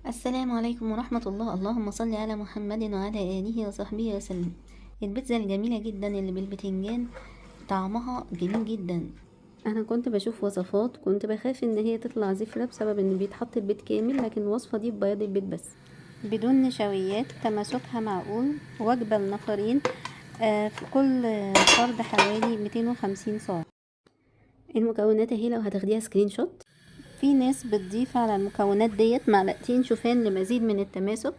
السلام عليكم ورحمة الله. اللهم صل على محمد وعلى آله وصحبه وسلم. البيتزا الجميلة جدا اللي بالبتنجان طعمها جميل جدا. انا كنت بشوف وصفات، كنت بخاف ان هي تطلع زفرة بسبب ان بيتحط البيض كامل، لكن الوصفة دي ببياض البيض بس بدون نشويات، تماسكها معقول، وجبة لنفرين. في كل فرد حوالي 250 صاع. المكونات اهي لو هتاخديها سكرين شوت. في ناس بتضيف على المكونات ديت معلقتين شوفان لمزيد من التماسك،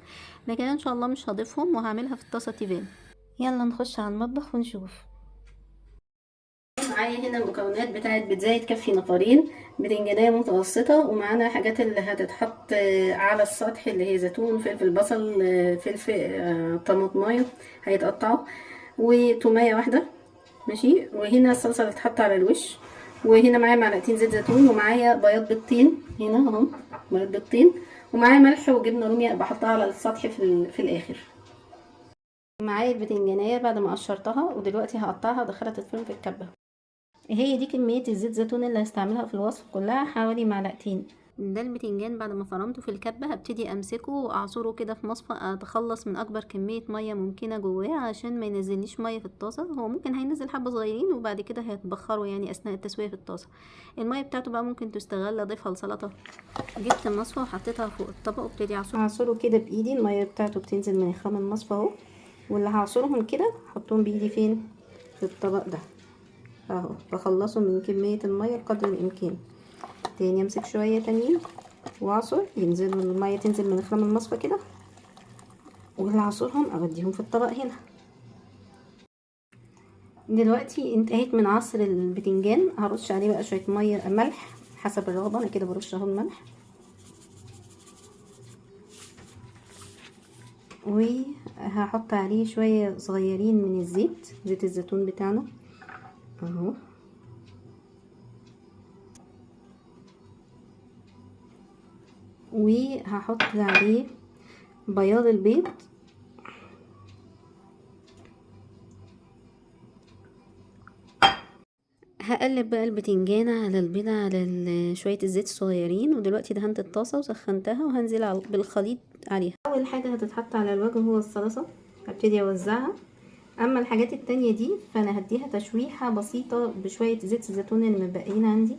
لكن ان شاء الله مش هضيفهم وهعملها في الطاسه تيفال. يلا نخش على المطبخ ونشوف. معايا هنا المكونات بتاعت بيتزاية تكفي نفرين، بتنجانية متوسطة، ومعانا حاجات اللي هتتحط على السطح اللي هي زيتون، فلفل، بصل، فلفل، طماطمايه هيتقطعوا، وتومية واحدة ماشي. وهنا الصلصة اللي هتتحط على الوش، وهنا معايا معلقتين زيت زيتون، ومعايا بياض بيضتين هنا اهو، بياض بيضتين، ومعايا ملح وجبنه رومي بحطها على السطح في الاخر. معايا البتنجانيه بعد ما قشرتها، ودلوقتي هقطعها وادخلها تتفرم في الكبه. هي دي كميه الزيت زيتون اللي هستعملها في الوصفه كلها، حوالي معلقتين. ده البتنجان بعد ما فرمته في الكبه هبتدي امسكه واعصره كده في مصفى، اتخلص من اكبر كميه ميه ممكنه جواه عشان ما ينزليش ميه في الطاسه. هو ممكن هينزل حبه صغيرين وبعد كده هيتبخروا يعني اثناء التسويه في الطاسه. الميه بتاعته بقى ممكن تستغل، اضيفها لسلطه. جبت المصفى وحطيتها فوق الطبق وابتدي اعصره كده بايدي. الميه بتاعته بتنزل من خام المصفى اهو، واللي هعصرهم كده احطهم بايدي فين؟ في الطبق ده اهو. بخلصه من كميه الميه بقدر الامكان. تاني امسك شويه تانيين واعصر، ينزلوا الميه تنزل من خام المصفى كده، واللي اعصرهم اوديهم في الطبق هنا. دلوقتي انتهيت من عصر البتنجان، هرش عليه بقى شويه ميه ملح حسب الرغبه. انا كده برش اهو الملح، وهحط عليه شويه صغيرين من الزيت، زيت الزيتون بتاعنا اهو. وهحط عليه بياض البيض، هقلب بقى البتنجان على البيضة على شوية الزيت الصغيرين. ودلوقتي دهنت الطاسة وسخنتها وهنزل بالخليط عليها. اول حاجة هتتحط على الوجه هو الصلصة، هبتدي اوزعها. اما الحاجات التانية دي فانا هديها تشويحة بسيطة بشوية زيت الزيتون اللي متبقيين عندي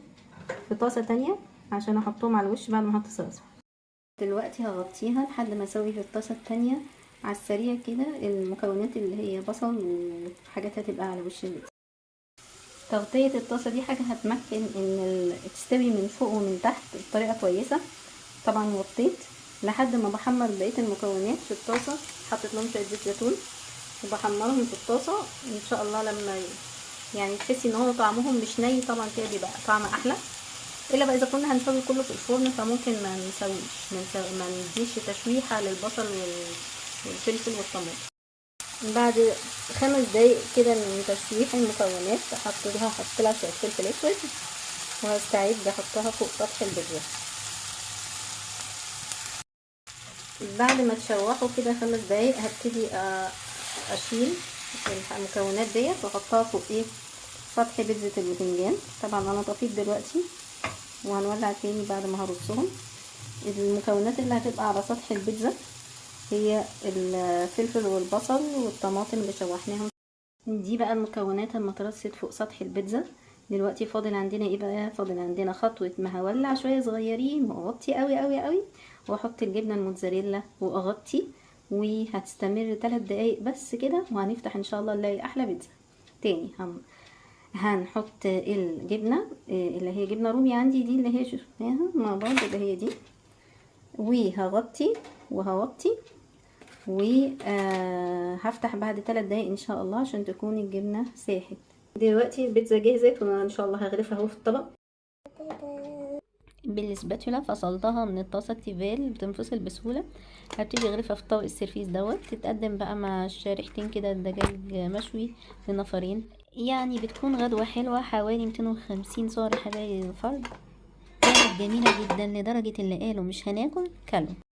في طاسة تانية عشان احطهم على الوش بعد ما احط الصلصة. دلوقتي هغطيها لحد ما اسوي في الطاسة التانية على السريع كده المكونات اللي هي بصل وحاجات هتبقى على وش البيتزا. تغطية الطاسة دي حاجة هتمكن ان تستوي من فوق ومن تحت بطريقة كويسة. طبعا وطيت لحد ما بحمر بقية المكونات في الطاسة، حطيت لهم شوية زيت زيتون وبحمرهم في الطاسة. ان شاء الله لما يعني تحسي ان هو طعمهم مش ني، طبعا كده بيبقى طعم احلى. الا بقى اذا كنا هنسوي كله في الفرن فممكن ما نديش تشويحة للبصل والفلفل والطماطم. بعد 5 دقايق كده من تشويح المكونات هحط لها شويه فلفل اسود، وهستعد احطها فوق سطح البيتزا. بعد ما تشوحوا كده 5 دقايق هبتدي اشيل المكونات ديت واحطها فوق سطح بيتزا البتنجان. طبعا انا طفيت دلوقتي وهنولع تاني بعد ما هرصهم. المكونات اللي هتبقى على سطح البيتزا هي الفلفل والبصل والطماطم اللي شوحناهم. دي بقى المكونات لما اترصت فوق سطح البيتزا. دلوقتي فاضل عندنا ايه بقى؟ فاضل عندنا خطوه ما هولع شويه صغيرين واغطي قوي قوي قوي، واحط الجبنه الموتزاريلا واغطي، وهتستمر 3 دقايق بس كده، وهنفتح ان شاء الله نلاقي احلى بيتزا. تاني هنحط الجبنه اللي هي جبنه رومي عندي دي، اللي هي شفناها مع بعض، اللي هي دي، وهغطي وهوطي، وهفتح بعد 3 دقايق ان شاء الله عشان تكون الجبنه ساحت. دلوقتي البيتزا جهزت وانا ان شاء الله هغرفها اهو في الطبق. بالسباتولا فصلتها من الطاسه التيفال، بتنفصل بسهوله. هبتدي اغرفها في طبق السيرفيس دوت. تتقدم بقى مع شريحتين كده دجاج مشوي لنفرين، يعني بتكون غدوه حلوه. حوالي 250 سعر حبايبي الفرد. كانت جميله جدا لدرجه اللي قالوا مش هناكل كلوا.